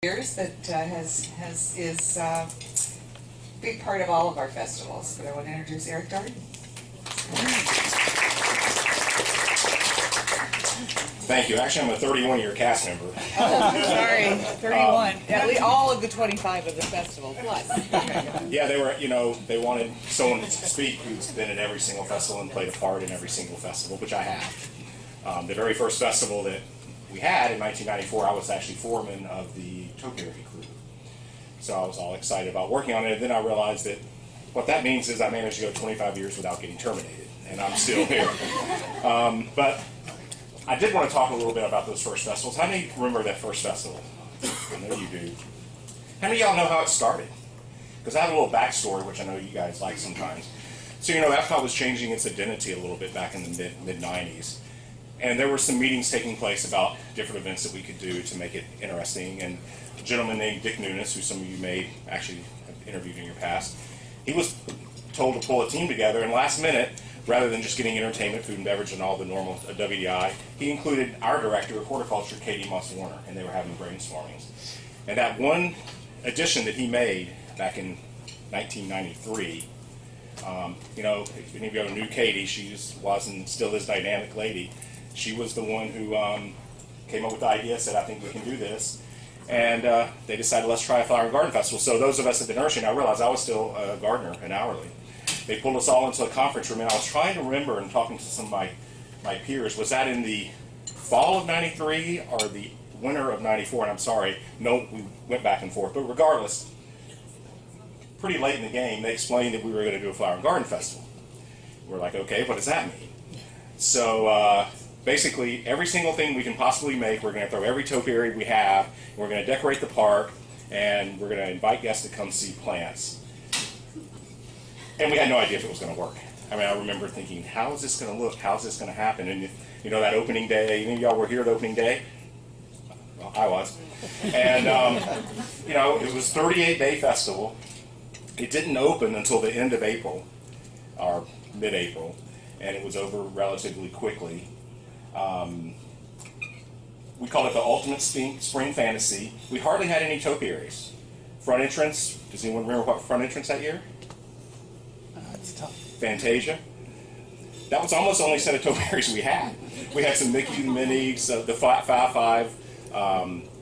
years that is a big part of all of our festivals. But I want to introduce Eric Darden. Thank you. Actually, I'm a 31-year cast member. Oh, sorry, 31. At least all of the 25 of the festival plus. Yeah, they wanted someone to speak who's been at every single festival and played a part in every single festival, which I have. The very first festival that we had in 1994, I was actually foreman of the topiary crew. So I was all excited about working on it, and then I realized that what that means is I managed to go 25 years without getting terminated, and I'm still here. But I did want to talk a little bit about those first festivals. How many remember that first festival? I know you do. How many of y'all know how it started? Because I have a little backstory, which I know you guys like sometimes. So, Epcot was changing its identity a little bit back in the mid-90s. And there were some meetings taking place about different events that we could do to make it interesting. And a gentleman named Dick Nunes, who some of you may actually have interviewed in your past, he was told to pull a team together, and last minute, rather than just getting entertainment, food and beverage, and all the normal WDI, he included our director of horticulture, Katie Moss-Warner, and they were having brainstormings. And that one addition that he made back in 1993, if any of you knew Katie, she was and still is a dynamic lady. She was the one who came up with the idea, said, I think we can do this. And they decided, let's try a flower and garden festival. So those of us at the nursery, I realized I was still a gardener and hourly. They pulled us all into a conference room, and I was trying to remember and talking to some of my peers, was that in the fall of 93 or the winter of 94? And I'm sorry, no, we went back and forth. But regardless, pretty late in the game, they explained that we were going to do a flower and garden festival. We're like, okay, what does that mean? So basically, every single thing we can possibly make, we're going to throw every topiary we have, and we're going to decorate the park, and we're going to invite guests to come see plants. And we had no idea if it was going to work. I mean, I remember thinking, how is this going to look? How is this going to happen? And that opening day, any of y'all were here the opening day? Well, I was. And, it was a 38-day festival. It didn't open until the end of April, or mid-April, and it was over relatively quickly. We called it the Ultimate Spring Fantasy. We hardly had any topiaries. Front entrance, does anyone remember what front entrance that year? It's tough. Fantasia. That was almost the only set of topiaries we had. We had some Mickey and Minnie's, the 5-5,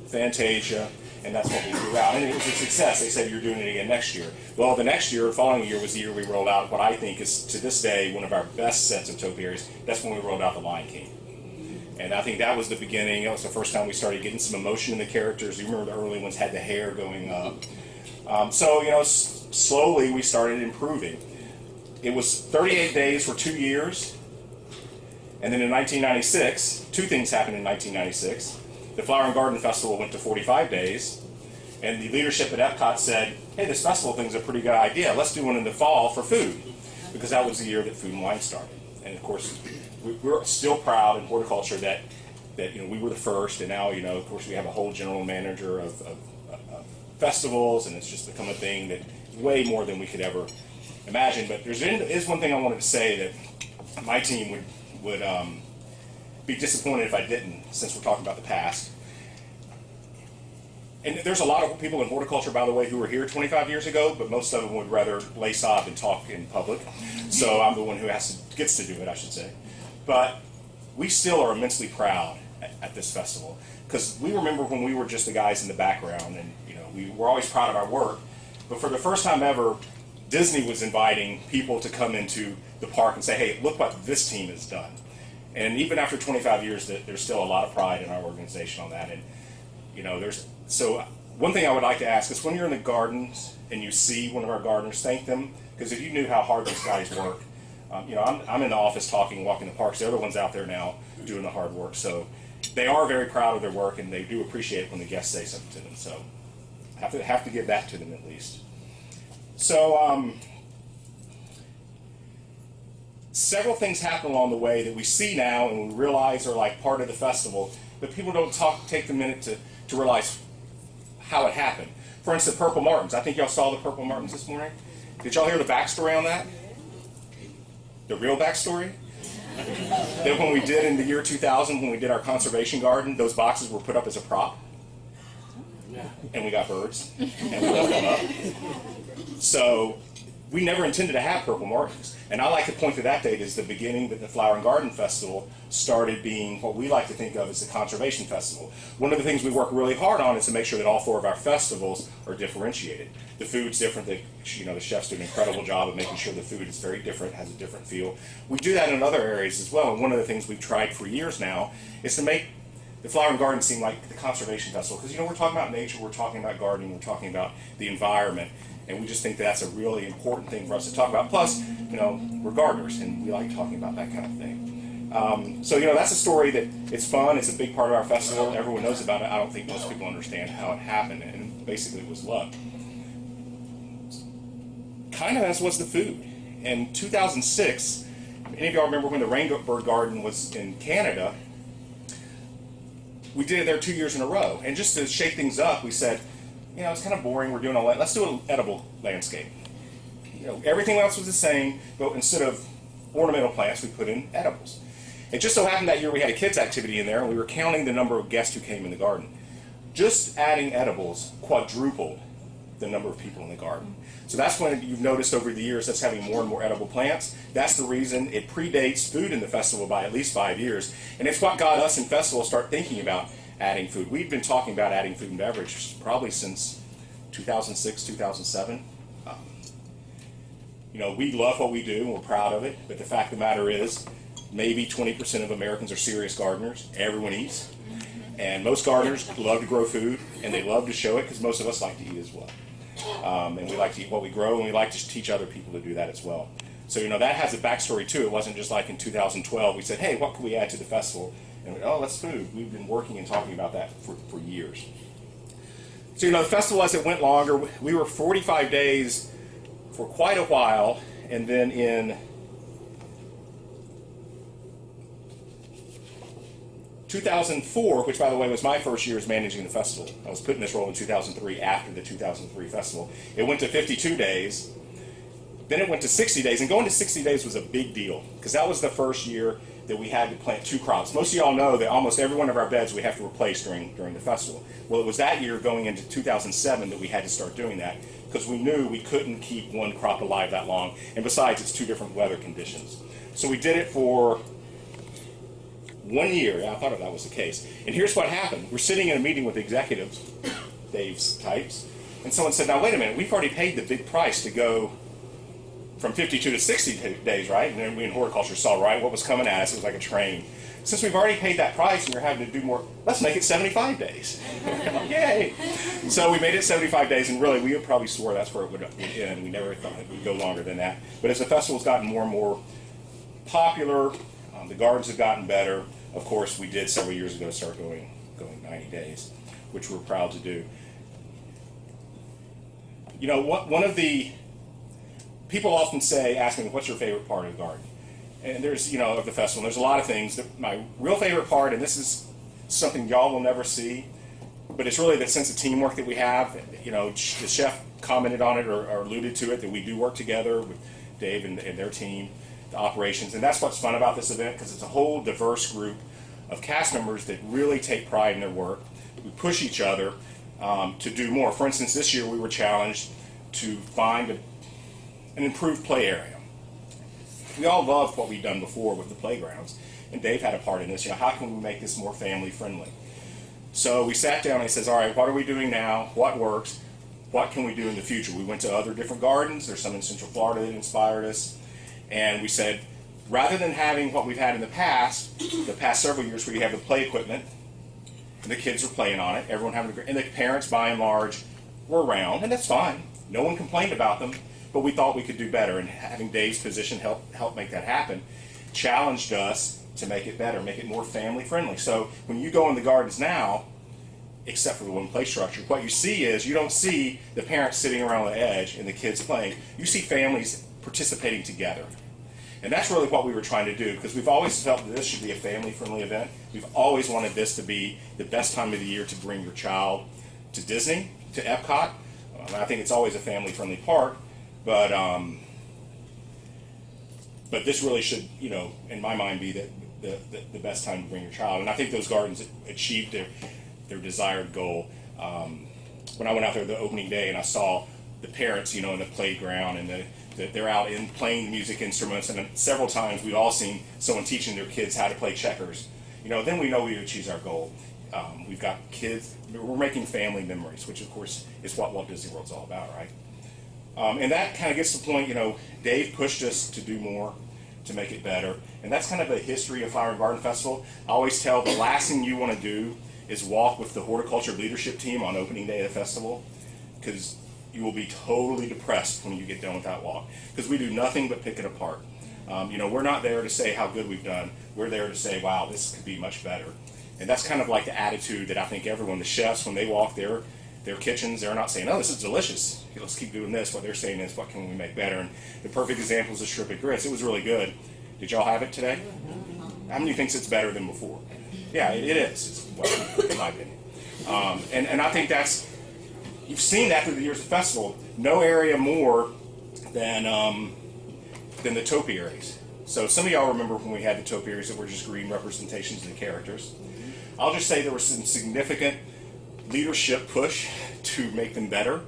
Fantasia, and that's what we threw out. And it was a success. They said, you're doing it again next year. Well, the next year, the following year, was the year we rolled out what I think is, to this day, one of our best sets of topiaries. That's when we rolled out the Lion King. And I think that was the beginning. It was the first time we started getting some emotion in the characters. You remember the early ones had the hair going up. Slowly we started improving. It was 38 days for 2 years. And then in 1996, two things happened in 1996. The Flower and Garden Festival went to 45 days. And the leadership at Epcot said, hey, this festival thing's a pretty good idea. Let's do one in the fall for food. Because that was the year that Food and Wine started. And of course, we're still proud in horticulture that we were the first, and now of course we have a whole general manager of festivals, and it's just become a thing that way more than we could ever imagine. But there is one thing I wanted to say that my team would be disappointed if I didn't, since we're talking about the past. And there's a lot of people in horticulture, by the way, who were here 25 years ago, but most of them would rather lace off and talk in public. So I'm the one who gets to do it, I should say. But we still are immensely proud at this festival, because we remember when we were just the guys in the background, and we were always proud of our work. But for the first time ever, Disney was inviting people to come into the park and say, hey, look what this team has done. And even after 25 years, there's still a lot of pride in our organization on that. And so one thing I would like to ask is, when you're in the gardens and you see one of our gardeners, thank them, because if you knew how hard these guys work, I'm in the office talking, walking the parks. The other one's out there now doing the hard work. So they are very proud of their work, and they do appreciate it when the guests say something to them. So have to give that to them at least. So several things happen along the way that we see now and we realize are like part of the festival, but people don't take the minute to realize how it happened. For instance, Purple Martins. I think y'all saw the Purple Martins this morning. Did y'all hear the backstory on that? The real backstory? That when we did in the year 2000, when we did our conservation garden, those boxes were put up as a prop. and we got birds, and we left them up. So we never intended to have purple markings. And I like to point to that date as the beginning that the Flower and Garden Festival started being what we like to think of as the Conservation Festival. One of the things we work really hard on is to make sure that all 4 of our festivals are differentiated. The food's different. The chefs do an incredible job of making sure the food is very different, has a different feel. We do that in other areas as well. And one of the things we've tried for years now is to make the Flower and Garden seem like the Conservation Festival. Because, we're talking about nature, we're talking about gardening, we're talking about the environment. And we just think that's a really important thing for us to talk about. Plus, we're gardeners, and we like talking about that kind of thing. So, that's a story that it's fun. It's a big part of our festival. Everyone knows about it. I don't think most people understand how it happened. And basically, it was luck. Kind of as was the food. In 2006, any of y'all remember when the Rainbow Garden was in Canada? We did it there 2 years in a row. And just to shake things up, we said, it's kind of boring. We're doing let's do an edible landscape. Everything else was the same, but instead of ornamental plants, we put in edibles. It just so happened that year we had a kids' activity in there, and we were counting the number of guests who came in the garden. Just adding edibles quadrupled the number of people in the garden. So that's when you've noticed over the years us having more and more edible plants. That's the reason it predates food in the festival by at least 5 years. And it's what got us in festival to start thinking about adding food. We've been talking about adding food and beverage probably since 2006, 2007. We love what we do and we're proud of it, but the fact of the matter is maybe 20% of Americans are serious gardeners. Everyone eats. And most gardeners love to grow food, and they love to show it because most of us like to eat as well. And we like to eat what we grow, and we like to teach other people to do that as well. So, that has a backstory too. It wasn't just like in 2012 we said, hey, what can we add to the festival? And that's food. We've been working and talking about that for years. So, the festival, as it went longer, we were 45 days for quite a while, and then in 2004, which by the way was my first year as managing the festival. I was put in this role in 2003 after the 2003 festival. It went to 52 days. Then it went to 60 days, and going to 60 days was a big deal because that was the first year that we had to plant 2 crops. Most of y'all know that almost every one of our beds we have to replace during the festival. Well, it was that year going into 2007 that we had to start doing that because we knew we couldn't keep one crop alive that long, and besides, it's 2 different weather conditions. So we did it for 1 year. I thought that was the case. And here's what happened. We're sitting in a meeting with the executives, Dave's types, and someone said, now wait a minute, we've already paid the big price to go from 52 to 60 days, right? And then we in horticulture saw, right, what was coming at us. It was like a train. Since we've already paid that price and we're having to do more, let's make it 75 days. Yay! So we made it 75 days, and really, we would probably swore that's where it would end. We never thought it would go longer than that. But as the festival's gotten more and more popular, the gardens have gotten better. Of course, we did several years ago start going 90 days, which we're proud to do. One of the people often ask me, what's your favorite part of the garden? And there's, of the festival, there's a lot of things. My real favorite part, and this is something y'all will never see, but it's really the sense of teamwork that we have. The chef commented on it or alluded to it, that we do work together with Dave and their team, the operations. And that's what's fun about this event, because it's a whole diverse group of cast members that really take pride in their work. We push each other to do more. For instance, this year we were challenged to find an improved play area. We all loved what we'd done before with the playgrounds, and Dave had a part in this. How can we make this more family friendly? So we sat down and he says, all right, what are we doing now? What works? What can we do in the future? We went to other different gardens. There's some in Central Florida that inspired us. And we said, rather than having what we've had in the past several years where you have the play equipment, and the kids are playing on it, everyone having a great, and the parents by and large were around, and that's fine. No one complained about them. But we thought we could do better, and having Dave's position help make that happen challenged us to make it better, make it more family friendly. So when you go in the gardens now, except for the one play structure, what you see is you don't see the parents sitting around the edge and the kids playing. You see families participating together. And that's really what we were trying to do, because we've always felt that this should be a family friendly event. We've always wanted this to be the best time of the year to bring your child to Disney, to Epcot. I think it's always a family friendly park. But this really should, in my mind, be the best time to bring your child. And I think those gardens achieved their desired goal. when I went out there the opening day and I saw the parents, in the playground, and they're out in playing music instruments, and several times we've all seen someone teaching their kids how to play checkers. Then we know we achieved our goal. We've got kids, we're making family memories, which of course is what Walt Disney World's all about, right? And that kind of gets to the point, Dave pushed us to do more, to make it better. And that's kind of a history of Flower and Garden Festival. I always tell the last thing you want to do is walk with the horticulture leadership team on opening day of the festival, because you will be totally depressed when you get done with that walk, because we do nothing but pick it apart. We're not there to say how good we've done. We're there to say, wow, this could be much better. And that's kind of like the attitude that I think everyone, the chefs, when they walk their kitchens, they're not saying, oh, this is delicious, let's keep doing this. What they're saying is, what can we make better? And the perfect example is the shrimp and grits. It was really good. Did y'all have it today? How many thinks it's better than before? Yeah, it is, in my opinion. And I think you've seen that through the years of the festival. No area more than the topiaries. So some of y'all remember when we had the topiaries that were just green representations of the characters. I'll just say there was some significant leadership push to make them better.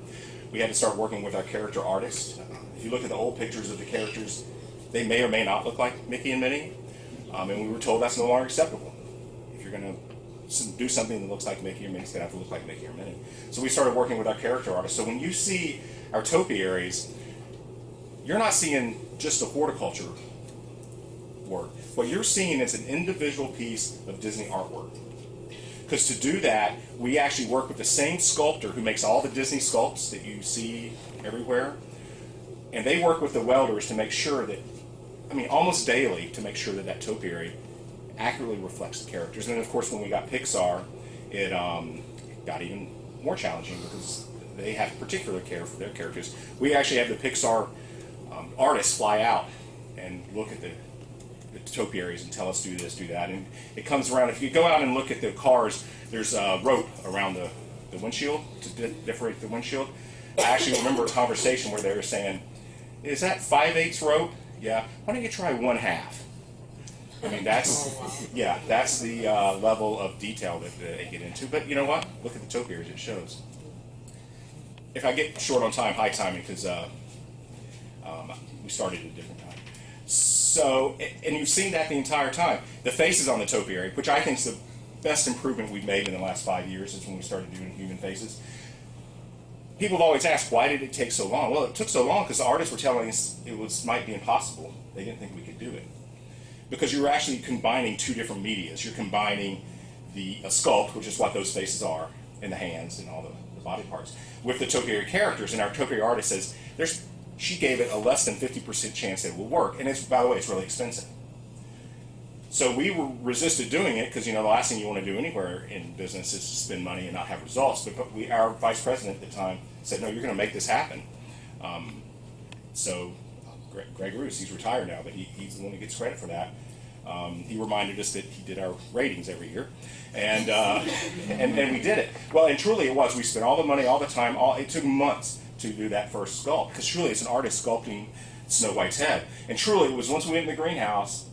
We had to start working with our character artists. If you look at the old pictures of the characters, they may or may not look like Mickey and Minnie, and we were told that's no longer acceptable. If you're going to do something that looks like Mickey or Minnie, it's going to have to look like Mickey or Minnie. So we started working with our character artists. So when you see our topiaries, you're not seeing just a horticulture work. What you're seeing is an individual piece of Disney artwork. Because to do that, we actually work with the same sculptor who makes all the Disney sculpts that you see everywhere. And they work with the welders to make sure that, almost daily, to make sure that that topiary accurately reflects the characters. And then, of course, when we got Pixar, it got even more challenging because they have particular care for their characters. We actually have the Pixar artists fly out and look at the topiaries and tell us do this, do that, and it comes around. If you go out and look at the cars, there's a rope around the windshield to decorate the windshield. I actually remember a conversation where they were saying, is that 5/8 rope? Yeah, why don't you try 1/2? That's the level of detail that they get into. But you know what? Look at the topiaries, it shows. If I get short on time, high timing, because we started at a different time. So, and you've seen that the entire time. The faces on the topiary, which I think is the best improvement we've made in the last 5 years, is when we started doing human faces. People have always asked, why did it take so long? Well, it took so long because the artists were telling us might be impossible. They didn't think we could do it. Because you were actually combining two different medias. You're combining a sculpt, which is what those faces are, and the hands and all the body parts, with the topiary characters. And our topiary artist says, she gave it a less than 50% chance that it will work. And by the way, it's really expensive. So we resisted doing it because, the last thing you want to do anywhere in business is to spend money and not have results. But our vice president at the time said, no, you're going to make this happen. So Greg Roos, he's retired now, but he's the one who gets credit for that. He reminded us that he did our ratings every year. And we did it. Well, and truly it was. We spent all the money, all the time. It took months to do that first sculpt, because truly it's an artist sculpting Snow White's head. And truly it was once we went in the greenhouse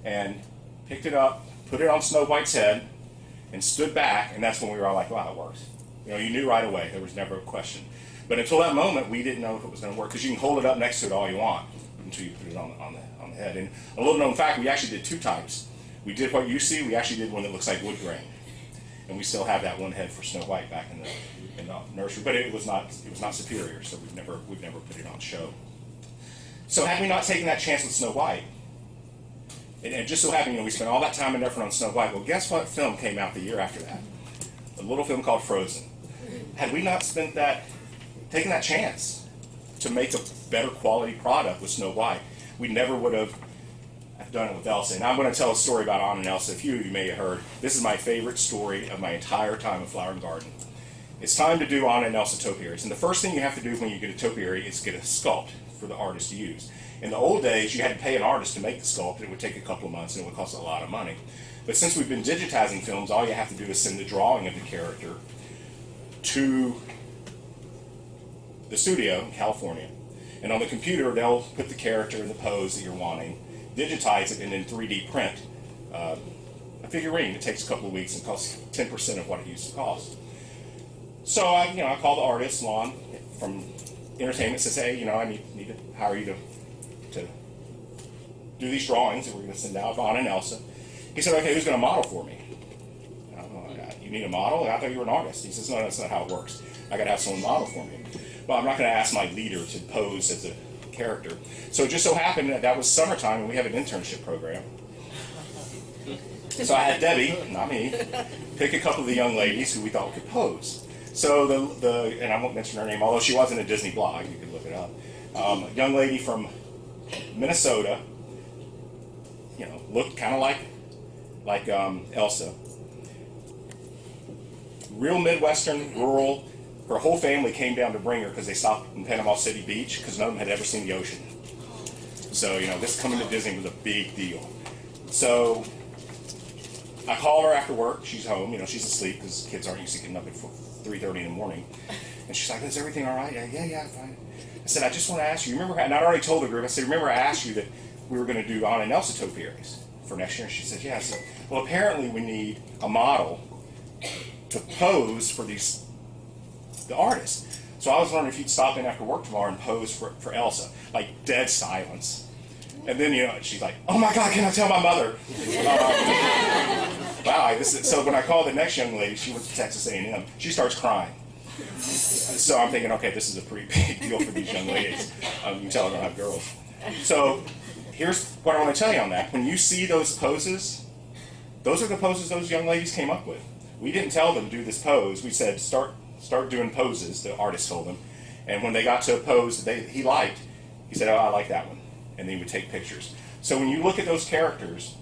and picked it up, put it on Snow White's head, and stood back, and that's when we were all like, wow, it works. You knew right away. There was never a question. But until that moment, we didn't know if it was going to work, because you can hold it up next to it all you want until you put it on the head. And a little known fact, we actually did two types. We did what you see. We actually did one that looks like wood grain. And we still have that one head for Snow White back in the nursery, but it was not superior, so we've never put it on show. So had we not taken that chance with Snow White, and it just so happened, we spent all that time and effort on Snow White. Well, guess what film came out the year after that? A little film called Frozen. Had we not taken that chance to make a better quality product with Snow White, we never would have done it with Elsa. And I'm going to tell a story about Anna and Elsa. A few of you may have heard. This is my favorite story of my entire time of Flower and Garden. It's time to do Anna and Elsa topiaries. And the first thing you have to do when you get a topiary is get a sculpt for the artist to use. In the old days, you had to pay an artist to make the sculpt. It would take a couple of months and it would cost a lot of money. But since we've been digitizing films, all you have to do is send the drawing of the character to the studio in California. And on the computer, they'll put the character in the pose that you're wanting, digitize it, and then 3D print a figurine. It takes a couple of weeks and costs 10% of what it used to cost. So I call the artist, Lon, from entertainment, says, hey, I need to hire you to do these drawings that we're going to send out, Vaughn and Elsa. He said, okay, who's going to model for me? You need a model? I thought you were an artist. He says, no, that's not how it works. I got to have someone model for me. Well, I'm not going to ask my leader to pose as a character. So it just so happened that was summertime and we have an internship program. So I had Debbie, not me, pick a couple of the young ladies who we thought could pose. So and I won't mention her name, although she was in a Disney blog, you can look it up. A young lady from Minnesota, looked kind of like Elsa. Real Midwestern, rural. Her whole family came down to bring her because they stopped in Panama City Beach because none of them had ever seen the ocean. So, this coming to Disney was a big deal. So I call her after work. She's home. She's asleep because kids aren't used to getting up at 3:30 in the morning. And she's like, is everything all right? Yeah, fine. I said, I just want to ask you, remember, and I'd already told the group, I said, remember I asked you that we were going to do Anna and Elsa topiaries for next year? And she said, yeah. I said, well, apparently we need a model to pose for the artists. So I was wondering if you'd stop in after work tomorrow and pose for Elsa. Like, dead silence. And then, she's like, oh my God, can I tell my mother? Wow, so when I called the next young lady, she went to Texas A&M, she starts crying. So I'm thinking, okay, this is a pretty big deal for these young ladies. You can tell I don't have girls. So here's what I want to tell you on that. When you see those poses, those are the poses those young ladies came up with. We didn't tell them do this pose. We said start doing poses, the artist told them. And when they got to a pose that he liked, he said, oh, I like that one. And then he would take pictures. So when you look at those characters,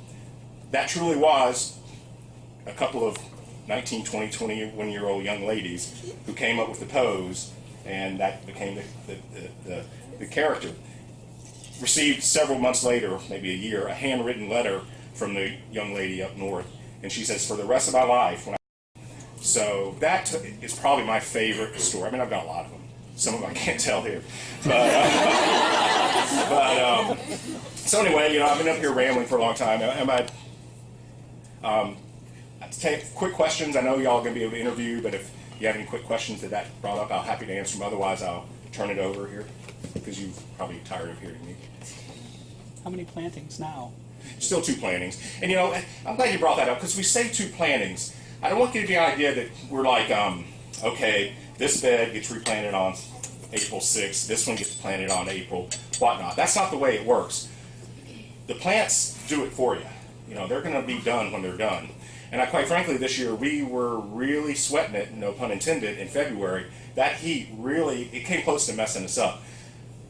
that truly was a couple of 19, 20, 21-year-old young ladies who came up with the pose, and that became the character. Received several months later, maybe a year, a handwritten letter from the young lady up north, and she says, for the rest of my life, so that is probably my favorite story. I mean, I've got a lot of them. Some of them I can't tell here. So anyway, I've been up here rambling for a long time. To take quick questions. I know y'all are going to be able to interview, but if you have any quick questions that brought up, I'm happy to answer them. Otherwise, I'll turn it over here because you're probably tired of hearing me. How many plantings now? Still 2 plantings. And I'm glad you brought that up because we say 2 plantings. I don't want you to get the idea that we're like, okay, this bed gets replanted on April 6th, this one gets planted on April, whatnot. That's not the way it works. The plants do it for you. They're going to be done when they're done. And quite frankly, this year we were really sweating it, no pun intended, in February. That heat really, it came close to messing us up.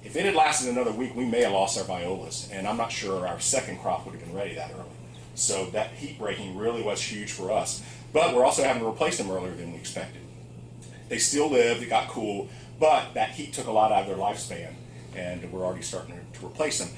If it had lasted another week, we may have lost our violas, and I'm not sure our second crop would have been ready that early. So that heat breaking really was huge for us. But we're also having to replace them earlier than we expected. They still lived, it got cool, but that heat took a lot out of their lifespan, and we're already starting to replace them.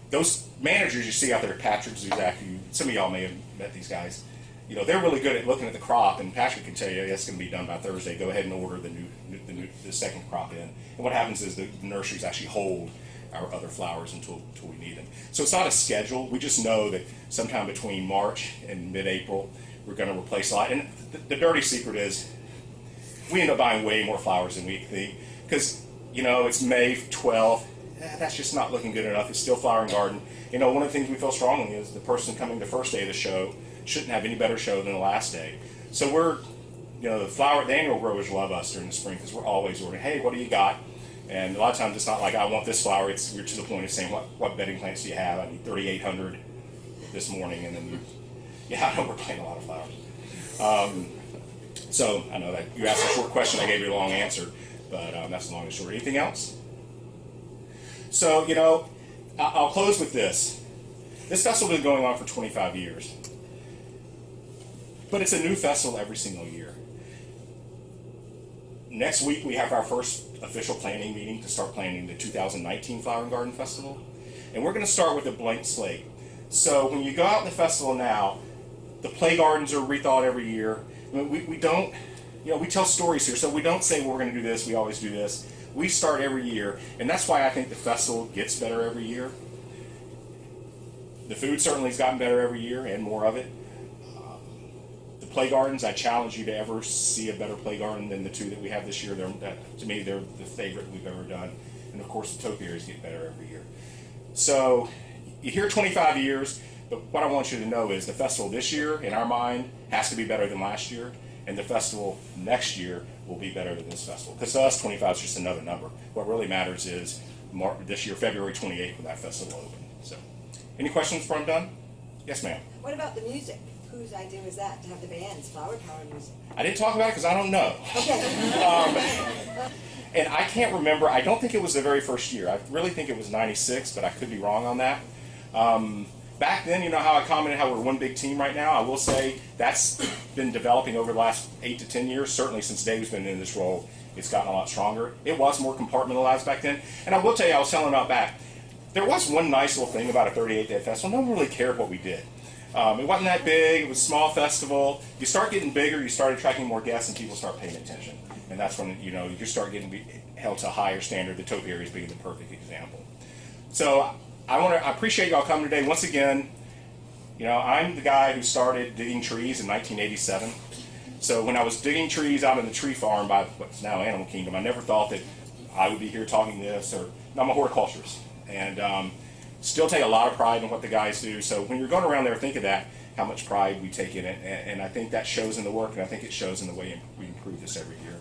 Those managers you see out there, Patrick, Zuzak, some of y'all may have met these guys. They're really good at looking at the crop, and Patrick can tell you it's going to be done by Thursday. Go ahead and order the second crop in. And what happens is the nurseries actually hold our other flowers until we need them. So it's not a schedule. We just know that sometime between March and mid-April, we're going to replace a lot. And the dirty secret is we end up buying way more flowers than we think because, it's May 12th. That's just not looking good enough. It's still flowering garden. One of the things we feel strongly is the person coming the first day of the show shouldn't have any better show than the last day. So we're, the annual growers love us during the spring because we're always ordering, hey, what do you got? And a lot of times it's not like I want this flower. We're to the point of saying, what bedding plants do you have? I need 3,800 this morning. And then I know we're planting a lot of flowers. So I know that you asked a short question, I gave you a long answer, but that's the long and short. Anything else? So, I'll close with this. This festival has been going on for 25 years. But it's a new festival every single year. Next week, we have our first official planning meeting to start planning the 2019 Flower and Garden Festival. And we're going to start with a blank slate. So when you go out in the festival now, the play gardens are rethought every year. We don't, we tell stories here. So we don't say, well, we're going to do this, we always do this. We start every year. And that's why I think the festival gets better every year. The food certainly has gotten better every year and more of it. The play gardens, I challenge you to ever see a better play garden than the two that we have this year. To me, they're the favorite we've ever done. And of course, the topiaries get better every year. So you hear 25 years, but what I want you to know is the festival this year, in our mind, has to be better than last year, and the festival next year will be better than this festival. Because to us, 25 is just another number. What really matters is this year, February 28th, when that festival opened. So, any questions before I'm done? Yes, ma'am. What about the music? Whose idea was that, to have the bands, flower power music? I didn't talk about it because I don't know. Okay. And I can't remember. I don't think it was the very first year. I really think it was 96, but I could be wrong on that. Back then, you know how I commented how we're one big team right now? I will say that's been developing over the last 8 to 10 years. Certainly since Dave's been in this role, it's gotten a lot stronger. It was more compartmentalized back then. And I will tell you, I was telling about back, there was one nice little thing about a 38-day festival. No one really cared what we did. It wasn't that big. It was a small festival. You start getting bigger, you start attracting more guests, and people start paying attention. And that's when you start getting held to a higher standard. The topiaries being the perfect example. So I appreciate y'all coming today. Once again, I'm the guy who started digging trees in 1987. So when I was digging trees out in the tree farm by what's now Animal Kingdom, I never thought that I would be here talking this. I'm a horticulturist, and still take a lot of pride in what the guys do. So when you're going around there, think of that, how much pride we take in it, and I think that shows in the work, and I think it shows in the way we improve this every year.